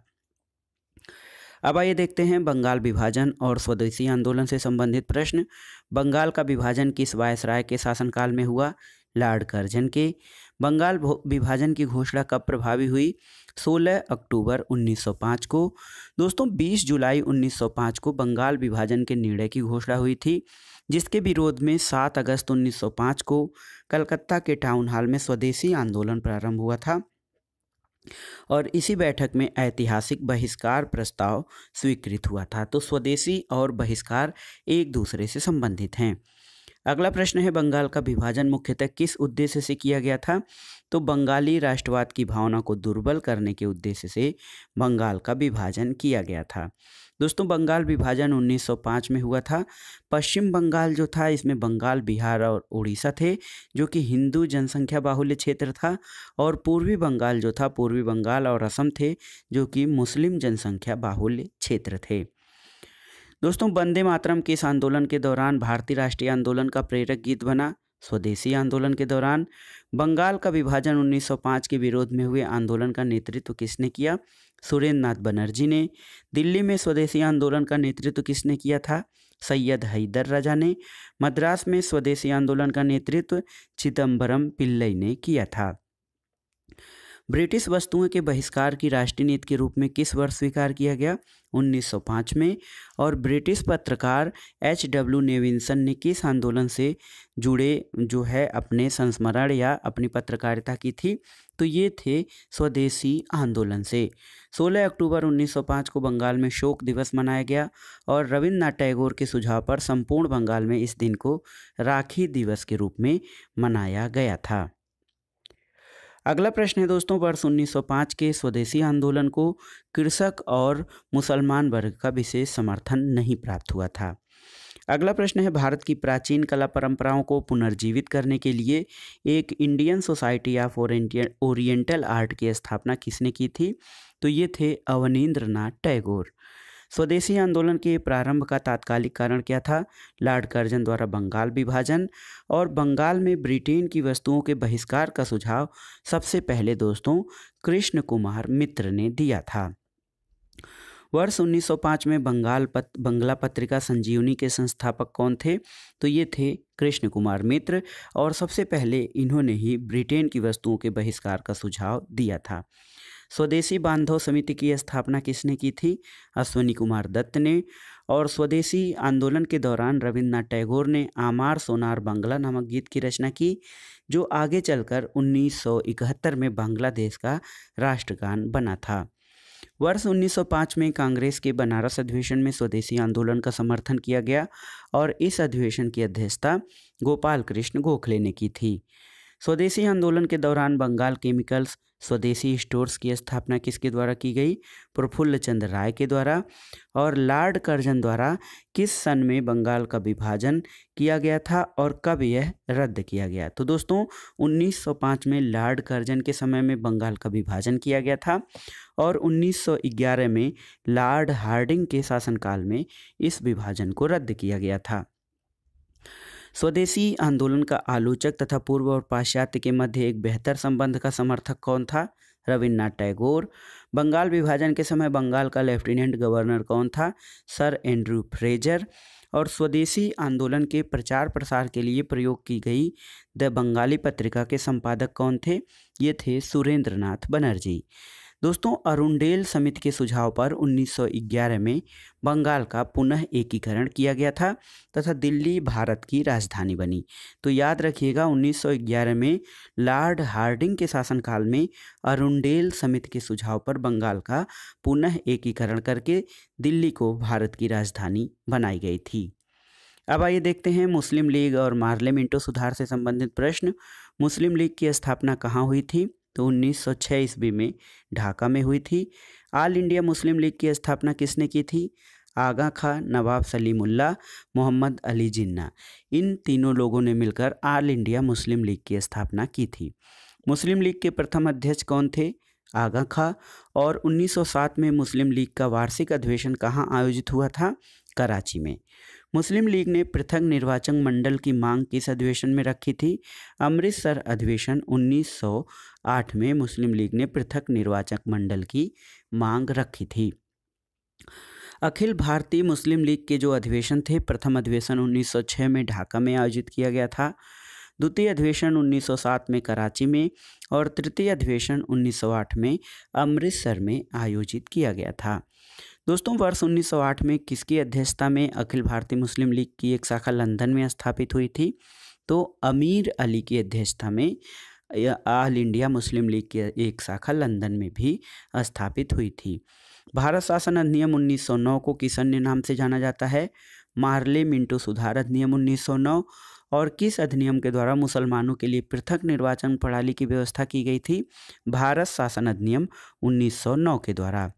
अब आइए देखते हैं बंगाल विभाजन और स्वदेशी आंदोलन से संबंधित प्रश्न। बंगाल का विभाजन किस वायसराय के शासनकाल में हुआ? लॉर्ड कर्जन के। बंगाल विभाजन की घोषणा कब प्रभावी हुई? 16 अक्टूबर 1905 को। दोस्तों 20 जुलाई 1905 को बंगाल विभाजन के निर्णय की घोषणा हुई थी, जिसके विरोध में 7 अगस्त 1905 को कलकत्ता के टाउन हॉल में स्वदेशी आंदोलन प्रारंभ हुआ था और इसी बैठक में ऐतिहासिक बहिष्कार प्रस्ताव स्वीकृत हुआ था। तो स्वदेशी और बहिष्कार एक दूसरे से संबंधित हैं। अगला प्रश्न है बंगाल का विभाजन मुख्यतः किस उद्देश्य से किया गया था? तो बंगाली राष्ट्रवाद की भावना को दुर्बल करने के उद्देश्य से बंगाल का विभाजन किया गया था। दोस्तों बंगाल विभाजन 1905 में हुआ था। पश्चिम बंगाल जो था इसमें बंगाल, बिहार और उड़ीसा थे जो कि हिंदू जनसंख्या बाहुल्य क्षेत्र था और पूर्वी बंगाल जो था पूर्वी बंगाल और असम थे जो कि मुस्लिम जनसंख्या बाहुल्य क्षेत्र थे। दोस्तों वंदे मातरम के इस आंदोलन के दौरान भारतीय राष्ट्रीय आंदोलन का प्रेरक गीत बना। स्वदेशी आंदोलन के दौरान बंगाल का विभाजन 1905 के विरोध में हुए आंदोलन का नेतृत्व किसने किया? सुरेंद्र नाथ बनर्जी ने। दिल्ली में स्वदेशी आंदोलन का नेतृत्व किसने किया था? सैयद हैदर राजा ने। मद्रास में स्वदेशी आंदोलन का नेतृत्व चिदम्बरम पिल्लई ने किया था। ब्रिटिश वस्तुओं के बहिष्कार की राष्ट्रीय नीति के रूप में किस वर्ष स्वीकार किया गया? 1905 में। और ब्रिटिश पत्रकार H.W. नेविंसन ने किस आंदोलन से जुड़े जो है अपने संस्मरण या अपनी पत्रकारिता की थी? तो ये थे स्वदेशी आंदोलन से। 16 अक्टूबर 1905 को बंगाल में शोक दिवस मनाया गया और रविन्द्रनाथ टैगोर के सुझाव पर संपूर्ण बंगाल में इस दिन को राखी दिवस के रूप में मनाया गया था। अगला प्रश्न है दोस्तों वर्ष 1905 के स्वदेशी आंदोलन को कृषक और मुसलमान वर्ग का विशेष समर्थन नहीं प्राप्त हुआ था। अगला प्रश्न है भारत की प्राचीन कला परंपराओं को पुनर्जीवित करने के लिए एक Indian society of oriental art की स्थापना किसने की थी? तो ये थे अवनींद्रनाथ टैगोर। स्वदेशी आंदोलन के प्रारंभ का तात्कालिक कारण क्या था? लॉर्ड कर्जन द्वारा बंगाल विभाजन और बंगाल में ब्रिटेन की वस्तुओं के बहिष्कार का सुझाव सबसे पहले दोस्तों कृष्ण कुमार मित्र ने दिया था। वर्ष 1905 में बंगला पत्रिका संजीवनी के संस्थापक कौन थे? तो ये थे कृष्ण कुमार मित्र और सबसे पहले इन्होंने ही ब्रिटेन की वस्तुओं के बहिष्कार का सुझाव दिया था। स्वदेशी बांधव समिति की स्थापना किसने की थी? अश्विनी कुमार दत्त ने। और स्वदेशी आंदोलन के दौरान रविन्द्रनाथ टैगोर ने आमार सोनार बांग्ला नामक गीत की रचना की जो आगे चलकर 1971 में बांग्लादेश का राष्ट्रगान बना था। वर्ष 1905 में कांग्रेस के बनारस अधिवेशन में स्वदेशी आंदोलन का समर्थन किया गया और इस अधिवेशन की अध्यक्षता गोपाल कृष्ण गोखले ने की थी। स्वदेशी आंदोलन के दौरान बंगाल केमिकल्स स्वदेशी स्टोर्स की स्थापना किसके द्वारा की गई? प्रफुल्ल चंद्र राय के द्वारा। और लॉर्ड कर्जन द्वारा किस सन में बंगाल का विभाजन किया गया था और कब यह रद्द किया गया? तो दोस्तों 1905 में लॉर्ड कर्जन के समय में बंगाल का विभाजन किया गया था और 1911 में लॉर्ड हार्डिंग के शासनकाल में इस विभाजन को रद्द किया गया था। स्वदेशी आंदोलन का आलोचक तथा पूर्व और पाश्चात्य के मध्य एक बेहतर संबंध का समर्थक कौन था? रविन्द्रनाथ टैगोर। बंगाल विभाजन के समय बंगाल का लेफ्टिनेंट गवर्नर कौन था? Sir Andrew Fraser. और स्वदेशी आंदोलन के प्रचार प्रसार के लिए प्रयोग की गई द बंगाली पत्रिका के संपादक कौन थे? ये थे सुरेंद्रनाथ बनर्जी। दोस्तों अरुंडेल समिति के सुझाव पर 1911 में बंगाल का पुनः एकीकरण किया गया था तथा दिल्ली भारत की राजधानी बनी। तो याद रखिएगा 1911 में लॉर्ड हार्डिंग के शासनकाल में अरुंडेल समिति के सुझाव पर बंगाल का पुनः एकीकरण करके दिल्ली को भारत की राजधानी बनाई गई थी। अब आइए देखते हैं मुस्लिम लीग और मार्ले मिंटो सुधार से संबंधित प्रश्न। मुस्लिम लीग की स्थापना कहाँ हुई थी? तो 1906 ईस्वी में ढाका में हुई थी। ऑल इंडिया मुस्लिम लीग की स्थापना किसने की थी? आगा खां, नवाब सलीमुल्लाह, मोहम्मद अली जिन्ना। इन तीनों लोगों ने मिलकर ऑल इंडिया मुस्लिम लीग की स्थापना की थी। मुस्लिम लीग के प्रथम अध्यक्ष कौन थे? आगा खां। और 1907 में मुस्लिम लीग का वार्षिक अधिवेशन कहाँ आयोजित हुआ था? कराची में। मुस्लिम लीग ने पृथक निर्वाचन मंडल की मांग किस अधिवेशन में रखी थी? अमृतसर अधिवेशन 1908 में मुस्लिम लीग ने पृथक निर्वाचक मंडल की मांग रखी थी। अखिल भारतीय मुस्लिम लीग के जो अधिवेशन थे, प्रथम अधिवेशन 1906 में ढाका में आयोजित किया गया था, द्वितीय अधिवेशन 1907 में कराची में और तृतीय अधिवेशन 1908 में अमृतसर में आयोजित किया गया था। दोस्तों वर्ष 1908 में किसकी अध्यक्षता में अखिल भारतीय मुस्लिम लीग की एक शाखा लंदन में स्थापित हुई थी? तो अमीर अली की अध्यक्षता में ऑल इंडिया मुस्लिम लीग की एक शाखा लंदन में भी स्थापित हुई थी। भारत शासन अधिनियम 1909 को किस अन्य नाम से जाना जाता है? मार्ले मिंटो सुधार अधिनियम 1909। और किस अधिनियम के द्वारा मुसलमानों के लिए पृथक निर्वाचन प्रणाली की व्यवस्था की गई थी? भारत शासन अधिनियम 1909 के द्वारा।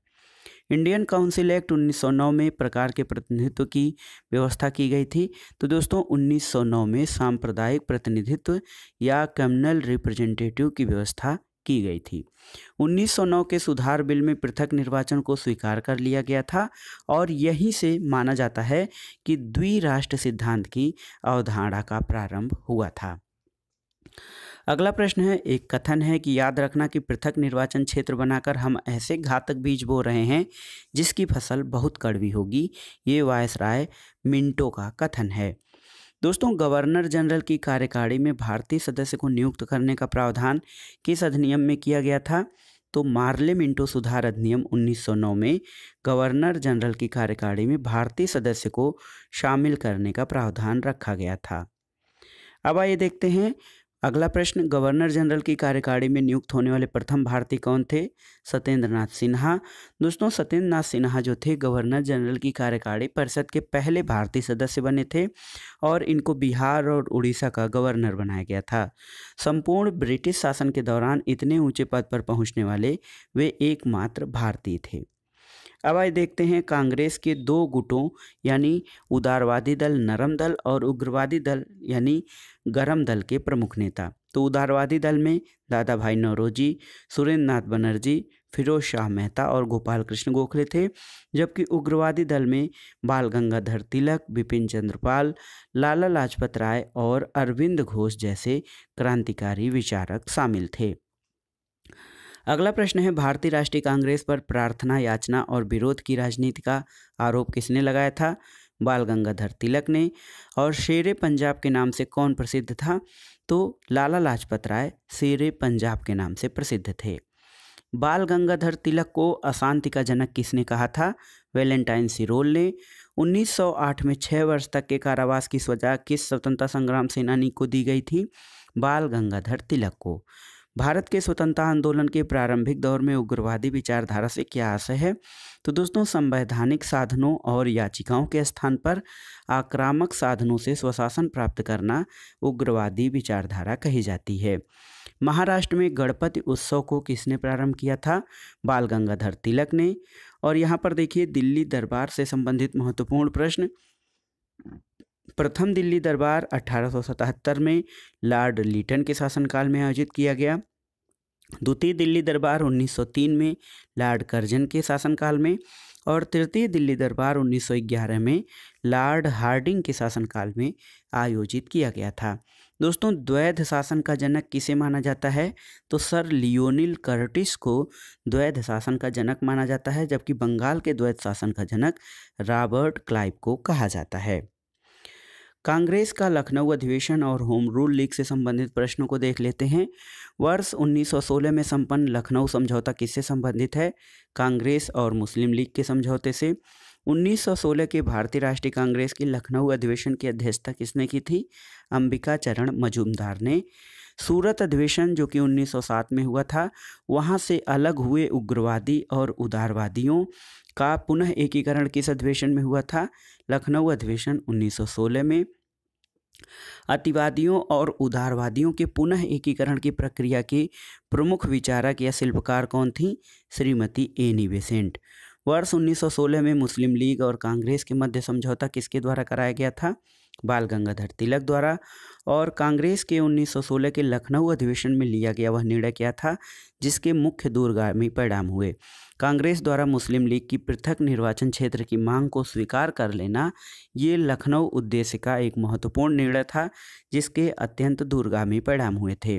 इंडियन काउंसिल एक्ट 1909 में प्रकार के प्रतिनिधित्व की व्यवस्था की गई थी। तो दोस्तों 1909 में सांप्रदायिक प्रतिनिधित्व या कम्युनल रिप्रेजेंटेटिव की व्यवस्था की गई थी। 1909 के सुधार बिल में पृथक निर्वाचन को स्वीकार कर लिया गया था और यहीं से माना जाता है कि द्विराष्ट्र सिद्धांत की अवधारणा का प्रारंभ हुआ था। अगला प्रश्न है, एक कथन है कि याद रखना कि पृथक निर्वाचन क्षेत्र बनाकर हम ऐसे घातक बीज बो रहे हैं जिसकी फसल बहुत कड़वी होगी। ये वायसराय मिंटो का कथन है। दोस्तों गवर्नर जनरल की कार्यकारिणी में भारतीय सदस्य को नियुक्त करने का प्रावधान किस अधिनियम में किया गया था? तो मार्ले मिंटो सुधार अधिनियम 1909 में गवर्नर जनरल की कार्यकारिणी में भारतीय सदस्य को शामिल करने का प्रावधान रखा गया था। अब आइए देखते हैं अगला प्रश्न, गवर्नर जनरल की कार्यकारिणी में नियुक्त होने वाले प्रथम भारतीय कौन थे? सत्येंद्रनाथ सिन्हा। दोस्तों सत्येंद्रनाथ सिन्हा जो थे गवर्नर जनरल की कार्यकारिणी परिषद के पहले भारतीय सदस्य बने थे और इनको बिहार और उड़ीसा का गवर्नर बनाया गया था। संपूर्ण ब्रिटिश शासन के दौरान इतने ऊंचे पद पर पहुंचने वाले वे एकमात्र भारतीय थे। अब आइए देखते हैं कांग्रेस के दो गुटों यानी उदारवादी दल नरम दल और उग्रवादी दल यानी गरम दल के प्रमुख नेता। तो उदारवादी दल में दादा भाई नौरोजी, सुरेंद्र नाथ बनर्जी, फिरोज शाह मेहता और गोपाल कृष्ण गोखले थे, जबकि उग्रवादी दल में बाल गंगाधर तिलक, बिपिन चंद्र पाल, लाला लाजपत राय और अरविंद घोष जैसे क्रांतिकारी विचारक शामिल थे। अगला प्रश्न है, भारतीय राष्ट्रीय कांग्रेस पर प्रार्थना याचना और विरोध की राजनीति का आरोप किसने लगाया था? बाल गंगाधर तिलक ने। और शेरे पंजाब के नाम से कौन प्रसिद्ध था? तो लाला लाजपत राय शेरे पंजाब के नाम से प्रसिद्ध थे। बाल गंगाधर तिलक को अशांति का जनक किसने कहा था? वैलेंटाइन सिरोल ने। 1908 में 6 वर्ष तक के कारावास की सजा किस स्वतंत्रता संग्राम सेनानी को दी गई थी? बाल गंगाधर तिलक को। भारत के स्वतंत्रता आंदोलन के प्रारंभिक दौर में उग्रवादी विचारधारा से क्या आशय है? तो दोस्तों, संवैधानिक साधनों और याचिकाओं के स्थान पर आक्रामक साधनों से स्वशासन प्राप्त करना उग्रवादी विचारधारा कही जाती है। महाराष्ट्र में गणपति उत्सव को किसने प्रारंभ किया था? बाल गंगाधर तिलक ने। और यहाँ पर देखिए, दिल्ली दरबार से संबंधित महत्वपूर्ण प्रश्न। प्रथम दिल्ली दरबार 1877 में लॉर्ड लीटन के शासनकाल में आयोजित किया गया। द्वितीय दिल्ली दरबार 1903 में लॉर्ड कर्जन के शासनकाल में। और तृतीय दिल्ली दरबार 1911 में लॉर्ड हार्डिंग के शासनकाल में आयोजित किया गया था। दोस्तों, द्वैध शासन का जनक किसे माना जाता है? तो सर लियोनिल कर्टिस को द्वैध शासन का जनक माना जाता है, जबकि बंगाल के द्वैध शासन का जनक रॉबर्ट क्लाइव को कहा जाता है। कांग्रेस का लखनऊ अधिवेशन और होम रूल लीग से संबंधित प्रश्नों को देख लेते हैं। वर्ष 1916 में संपन्न लखनऊ समझौता किससे संबंधित है? कांग्रेस और मुस्लिम लीग के समझौते से। 1916 के भारतीय राष्ट्रीय कांग्रेस के लखनऊ अधिवेशन की अध्यक्षता किसने की थी? अंबिका चरण मजूमदार ने। सूरत अधिवेशन जो कि 1907 में हुआ था, वहाँ से अलग हुए उग्रवादी और उदारवादियों का पुनः एकीकरण किस अधिवेशन में हुआ था? लखनऊ अधिवेशन 1916 में। अतिवादियों और उदारवादियों के पुनः एकीकरण की प्रक्रिया की प्रमुख विचारक या शिल्पकार कौन थी? Shrimati Annie Besant. वर्ष 1916 में मुस्लिम लीग और कांग्रेस के मध्य समझौता किसके द्वारा कराया गया था? बाल गंगाधर तिलक द्वारा। और कांग्रेस के 1916 के लखनऊ अधिवेशन में लिया गया वह निर्णय क्या था जिसके मुख्य दूरगामी परिणाम हुए? कांग्रेस द्वारा मुस्लिम लीग की पृथक निर्वाचन क्षेत्र की मांग को स्वीकार कर लेना, ये लखनऊ उद्देश्य का एक महत्वपूर्ण निर्णय था जिसके अत्यंत दूरगामी परिणाम हुए थे।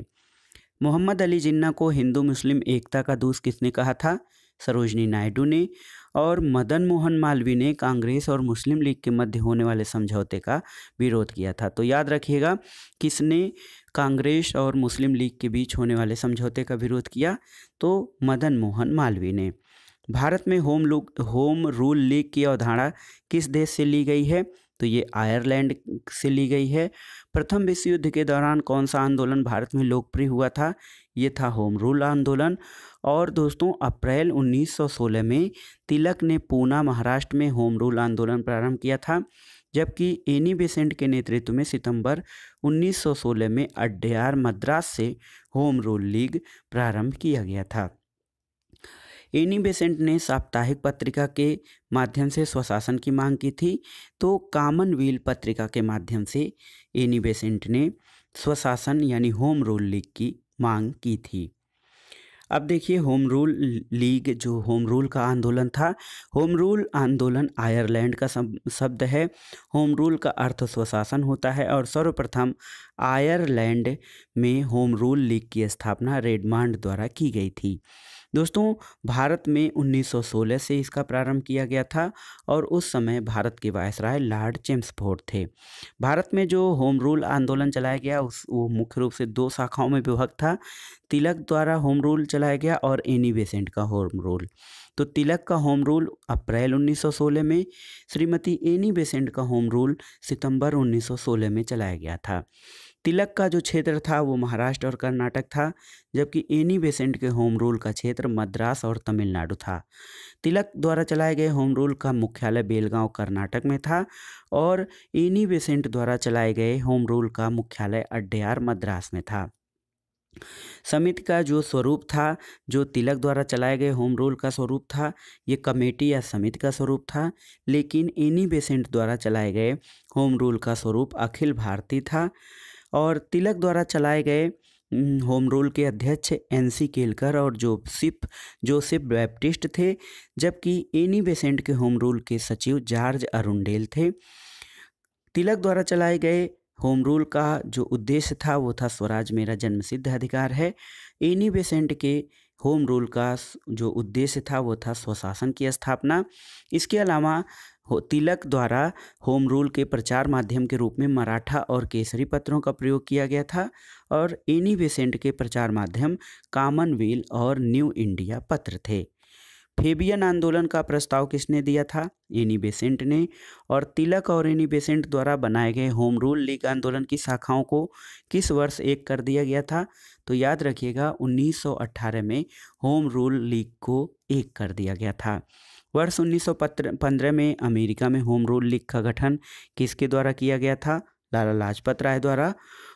मोहम्मद अली जिन्ना को हिंदू मुस्लिम एकता का दूत किसने कहा था? सरोजनी नायडू ने। और मदन मोहन मालवीय ने कांग्रेस और मुस्लिम लीग के मध्य होने वाले समझौते का विरोध किया था। तो याद रखिएगा, किसने कांग्रेस और मुस्लिम लीग के बीच होने वाले समझौते का विरोध किया? तो मदन मोहन मालवीय ने। भारत में होम रूल लीग की अवधारणा किस देश से ली गई है? तो ये आयरलैंड से ली गई है। प्रथम विश्व युद्ध के दौरान कौन सा आंदोलन भारत में लोकप्रिय हुआ था? ये था होम रूल आंदोलन। और दोस्तों, अप्रैल 1916 में तिलक ने पूना महाराष्ट्र में होम रूल आंदोलन प्रारंभ किया था, जबकि एनी बेसेंट के नेतृत्व में सितंबर 1916 में अड्यार मद्रास से होम रूल लीग प्रारंभ किया गया था। एनी बेसेंट ने साप्ताहिक पत्रिका के माध्यम से स्वशासन की मांग की थी, तो कॉमनवेल्थ पत्रिका के माध्यम से एनी बेसेंट ने स्वशासन यानी होम रूल लीग की मांग की थी। अब देखिए, होम रूल लीग जो होम रूल का आंदोलन था, होम रूल आंदोलन आयरलैंड का शब्द है। होम रूल का अर्थ स्वशासन होता है और सर्वप्रथम आयरलैंड में होम रूल लीग की स्थापना रेडमांड द्वारा की गई थी। दोस्तों, भारत में 1916 से इसका प्रारंभ किया गया था और उस समय भारत के वायसराय लॉर्ड चेम्सफोर्ड थे। भारत में जो होम रूल आंदोलन चलाया गया वो मुख्य रूप से दो शाखाओं में विभक्त था। तिलक द्वारा होम रूल चलाया गया और एनी बेसेंट का होम रूल। तो तिलक का होम रूल अप्रैल 1916 में, श्रीमती एनी बेसेंट का होम रूल सितंबर 1916 में चलाया गया था। तिलक का जो क्षेत्र था वो महाराष्ट्र और कर्नाटक था, जबकि एनी बेसेंट के होम रूल का क्षेत्र मद्रास और तमिलनाडु था। तिलक द्वारा चलाए गए होम रूल का मुख्यालय बेलगांव कर्नाटक में था और एनी बेसेंट द्वारा चलाए गए होम रूल का मुख्यालय अड्यार मद्रास में था। समिति का जो स्वरूप था, जो तिलक द्वारा चलाए गए होम रूल का स्वरूप था, ये कमेटी या समिति का स्वरूप था, लेकिन एनी बेसेंट द्वारा चलाए गए होम रूल का स्वरूप अखिल भारतीय था। और तिलक द्वारा चलाए गए होम रूल के अध्यक्ष NC केलकर और जोसेफ बैप्टिस्ट थे, जबकि एनी बेसेंट के होम रूल के सचिव जॉर्ज अरुंडेल थे। तिलक द्वारा चलाए गए होम रूल का जो उद्देश्य था वो था स्वराज मेरा जन्मसिद्ध अधिकार है। एनी बेसेंट के होम रूल का जो उद्देश्य था वो था स्वशासन की स्थापना। इसके अलावा तिलक द्वारा होम रूल के प्रचार माध्यम के रूप में मराठा और केसरी पत्रों का प्रयोग किया गया था और एनी बेसेंट के प्रचार माध्यम कॉमनवेल्थ और न्यू इंडिया पत्र थे। फेबियन आंदोलन का प्रस्ताव किसने दिया था? एनी बेसेंट ने। और तिलक और एनी बेसेंट द्वारा बनाए गए होम रूल लीग आंदोलन की शाखाओं को किस वर्ष एक कर दिया गया था? तो याद रखिएगा 1918 में होम रूल लीग को एक कर दिया गया था। वर्ष 1915 में अमेरिका में होम रूल लीग का गठन किसके द्वारा किया गया था? लाला लाजपत राय द्वारा।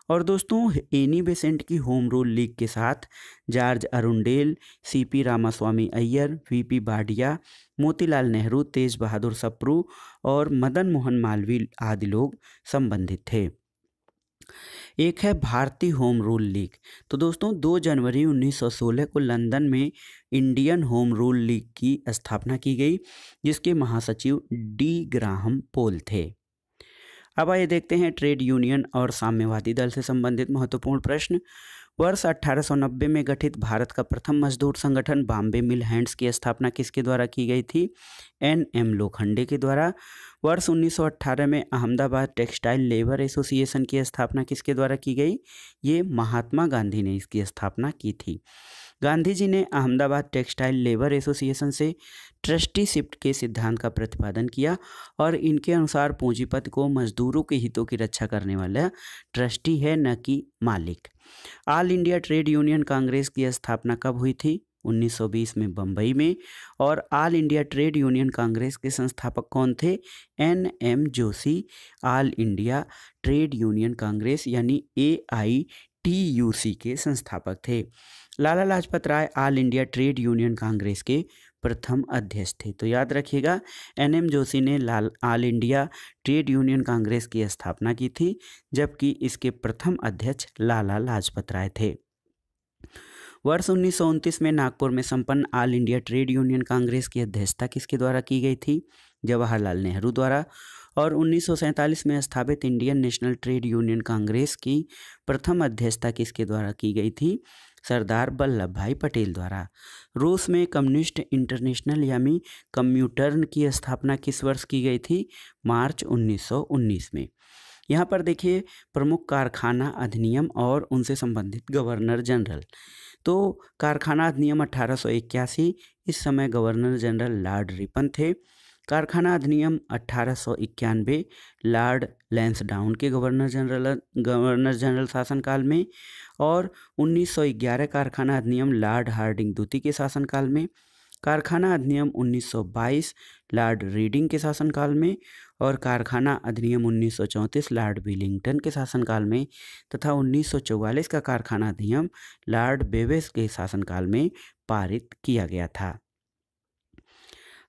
और दोस्तों Annie Besant home rule league लीग के साथ George Arundale, CP Ramaswamy Iyer, VP Wadia, Motilal Nehru, Tej Bahadur Sapru और मदन मोहन मालवीय आदि लोग संबंधित थे। एक है भारतीय होम रूल लीग। तो दोस्तों 2 जनवरी 1916 को लंदन में इंडियन होम रूल लीग की स्थापना की गई, जिसके महासचिव डी ग्राहम पोल थे। अब आइए देखते हैं ट्रेड यूनियन और साम्यवादी दल से संबंधित महत्वपूर्ण प्रश्न। वर्ष 1890 में गठित भारत का प्रथम मजदूर संगठन बॉम्बे मिल हैंड्स की स्थापना किसके द्वारा की गई थी? एन.एम. लोखंडे के द्वारा। वर्ष 1918 में अहमदाबाद टेक्सटाइल लेबर एसोसिएशन की स्थापना किसके द्वारा की गई? ये महात्मा गांधी ने इसकी स्थापना की थी। गांधी जी ने अहमदाबाद टेक्सटाइल लेबर एसोसिएशन से ट्रस्टीशिप के सिद्धांत का प्रतिपादन किया और इनके अनुसार पूंजीपति को मजदूरों के हितों की रक्षा करने वाला ट्रस्टी है, न कि मालिक। All India trade union Congress की स्थापना कब हुई थी? 1920 में बम्बई में। और all India trade union congress के संस्थापक कौन थे? NM. Joshi all India trade union congress यानी AITUC के संस्थापक थे। Lala Lajpat Rai all India trade union congress के प्रथम अध्यक्ष थे। तो याद रखिएगा एन.एम. जोशी ने all India trade union Congress की स्थापना की थी, जबकि इसके प्रथम अध्यक्ष लाला लाजपत राय थे। वर्ष 1929 में नागपुर में संपन्न all India trade union Congress की अध्यक्षता किसके द्वारा की गई थी? जवाहरलाल नेहरू द्वारा। और 1947 में स्थापित Indian national trade union Congress की प्रथम अध्यक्षता किसके द्वारा की गई थी? सरदार वल्लभ भाई पटेल द्वारा। रूस में कम्युनिस्ट इंटरनेशनल यानी कम्यूटर्न की स्थापना किस वर्ष की गई थी? मार्च 1919 में। यहाँ पर देखिए प्रमुख कारखाना अधिनियम और उनसे संबंधित गवर्नर जनरल। तो कारखाना अधिनियम 1881, इस समय गवर्नर जनरल लॉर्ड रिपन थे। कारखाना अधिनियम 1891 लॉर्ड लैंसडाउन के गवर्नर जनरल शासनकाल में। और 1911 कारखाना अधिनियम लॉर्ड हार्डिंग द्वितीय के शासनकाल में। कारखाना अधिनियम 1922 लॉर्ड रीडिंग के शासनकाल में। और कारखाना अधिनियम 1934 लॉर्ड विलिंगटन के शासनकाल में। तथा 1944 का कारखाना अधिनियम लॉर्ड बेवेस के शासनकाल में पारित किया गया था।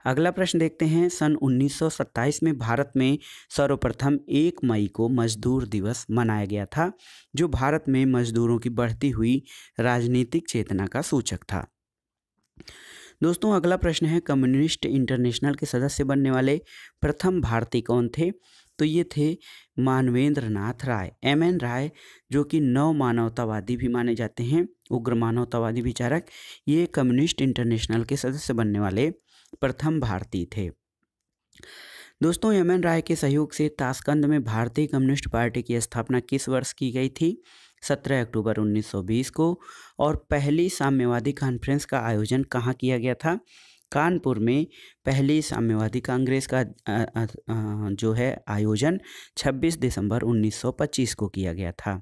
अगला प्रश्न देखते हैं। सन 1927 में भारत में सर्वप्रथम 1 मई को मजदूर दिवस मनाया गया था, जो भारत में मजदूरों की बढ़ती हुई राजनीतिक चेतना का सूचक था। दोस्तों अगला प्रश्न है, कम्युनिस्ट इंटरनेशनल के सदस्य बनने वाले प्रथम भारतीय कौन थे? तो ये थे मानवेंद्र नाथ राय, MN राय, जो कि नव मानवतावादी भी माने जाते हैं, उग्र मानवतावादी विचारक। ये कम्युनिस्ट इंटरनेशनल के सदस्य बनने वाले प्रथम भारतीय थे। दोस्तों MN राय के सहयोग से ताशकंद में भारतीय कम्युनिस्ट पार्टी की स्थापना किस वर्ष की गई थी? 17 अक्टूबर 1920 को। और पहली साम्यवादी कॉन्फ्रेंस का आयोजन कहाँ किया गया था? कानपुर में पहली साम्यवादी कांग्रेस का जो है आयोजन 26 दिसंबर 1925 को किया गया था।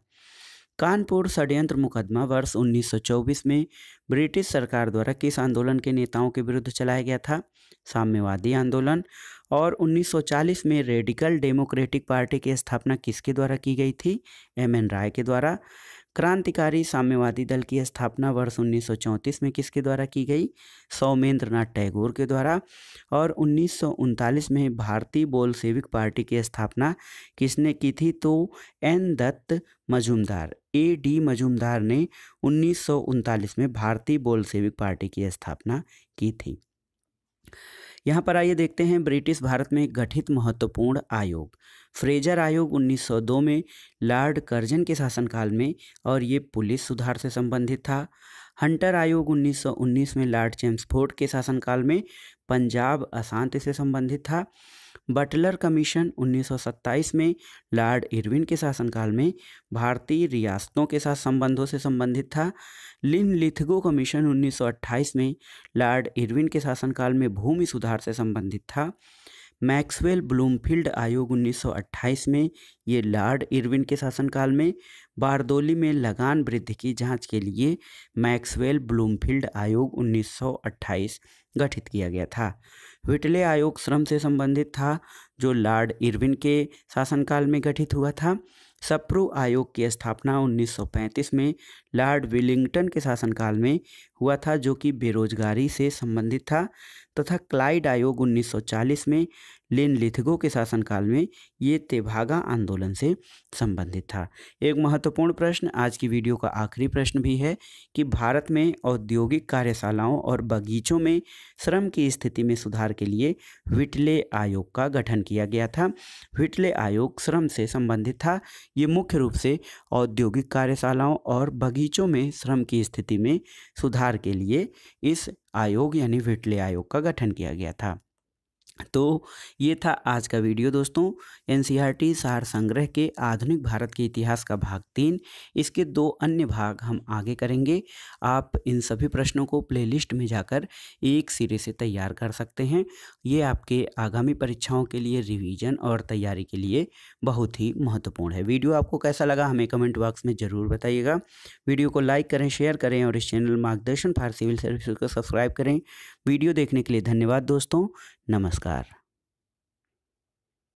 कानपुर षड्यंत्र मुकदमा वर्ष 1924 में ब्रिटिश सरकार द्वारा किस आंदोलन के नेताओं के विरुद्ध चलाया गया था? साम्यवादी आंदोलन। और 1940 में रेडिकल डेमोक्रेटिक पार्टी की स्थापना किसके द्वारा की गई थी? MN राय के द्वारा। क्रांतिकारी साम्यवादी दल की स्थापना वर्ष 1934 में किसके द्वारा की गई? सौमेंद्र नाथ टैगोर के द्वारा। और 1939 में भारतीय बोलशेविक पार्टी की स्थापना किसने की थी? तो N दत्त मजूमदार, AD मजूमदार ने 1939 में भारतीय बोलशेविक पार्टी की स्थापना की थी। यहाँ पर आइए देखते हैं ब्रिटिश भारत में गठित महत्वपूर्ण आयोग। फ्रेजर आयोग 1902 में लॉर्ड कर्जन के शासनकाल में, और ये पुलिस सुधार से संबंधित था। हंटर आयोग 1919 में लॉर्ड चेम्सफोर्ड के शासनकाल में पंजाब अशांति से संबंधित था। बटलर कमीशन 1927 में लॉर्ड इरविन के शासनकाल में भारतीय रियासतों के साथ संबंधों से संबंधित था। लिनलिथगो कमीशन 1928 में लॉर्ड इरविन के शासनकाल में भूमि सुधार से संबंधित था। मैक्सवेल ब्लूमफील्ड आयोग 1928 में ये लॉर्ड इरविन के शासनकाल में बारदोली में लगान वृद्धि की जांच के लिए मैक्सवेल ब्लूमफील्ड आयोग 1928 गठित किया गया था। व्हिटले आयोग श्रम से संबंधित था, जो लॉर्ड इरविन के शासनकाल में गठित हुआ था। सप्रू आयोग की स्थापना 1935 में लॉर्ड विलिंगटन के शासनकाल में हुआ था, जो कि बेरोजगारी से संबंधित था। तथा क्लाइड आयोग 1940 में लिनलिथगो के शासनकाल में ये तेभागा आंदोलन से संबंधित था। एक महत्वपूर्ण प्रश्न, आज की वीडियो का आखिरी प्रश्न भी है कि भारत में औद्योगिक कार्यशालाओं और बगीचों में श्रम की स्थिति में सुधार के लिए व्हिटले आयोग का गठन किया गया था। व्हिटले आयोग श्रम से संबंधित था। ये मुख्य रूप से औद्योगिक कार्यशालाओं और बगीचों में श्रम की स्थिति में सुधार के लिए इस आयोग यानी व्हिटले आयोग का गठन किया गया था। तो ये था आज का वीडियो दोस्तों, एनसीईआरटी सार संग्रह के आधुनिक भारत के इतिहास का भाग 3। इसके 2 अन्य भाग हम आगे करेंगे। आप इन सभी प्रश्नों को प्लेलिस्ट में जाकर एक सिरे से तैयार कर सकते हैं। ये आपके आगामी परीक्षाओं के लिए रिवीजन और तैयारी के लिए बहुत ही महत्वपूर्ण है। वीडियो आपको कैसा लगा हमें कमेंट बॉक्स में ज़रूर बताइएगा। वीडियो को लाइक करें, शेयर करें और इस चैनल मार्गदर्शन फॉर सिविल सर्विसेज को सब्सक्राइब करें। वीडियो देखने के लिए धन्यवाद दोस्तों, नमस्कार।